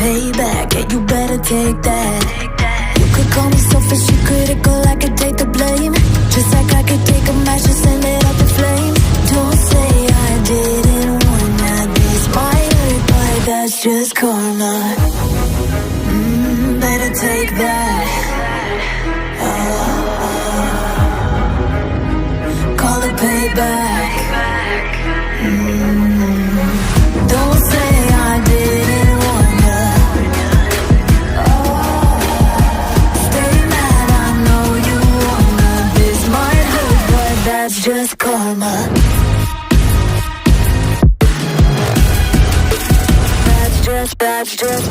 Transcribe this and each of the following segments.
payback, yeah, you better take that. You could call me selfish and critical, I could take the blame. Just like I could take a match and send it up in flames. Don't say I didn't want that. This might hurt, but that's just karma. Better take that. Call it payback. Don't say I didn't want ya. Stay mad, I know you wanna. This might hurt, but that's just karma. That's just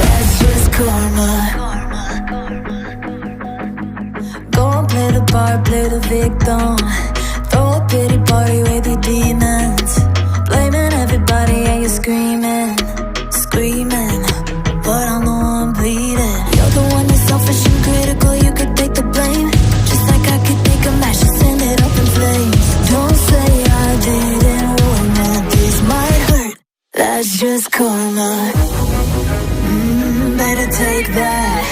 That's just karma. Go and play the part, play the victim. Throw a pity party with your demons. Blaming everybody and you're screaming, but I'm the one bleeding. You're the one that's selfish and critical, you could take the blame. Just like I could take a match and send it up in flames. Don't say I didn't warn you, this might hurt. That's just karma. Better take that.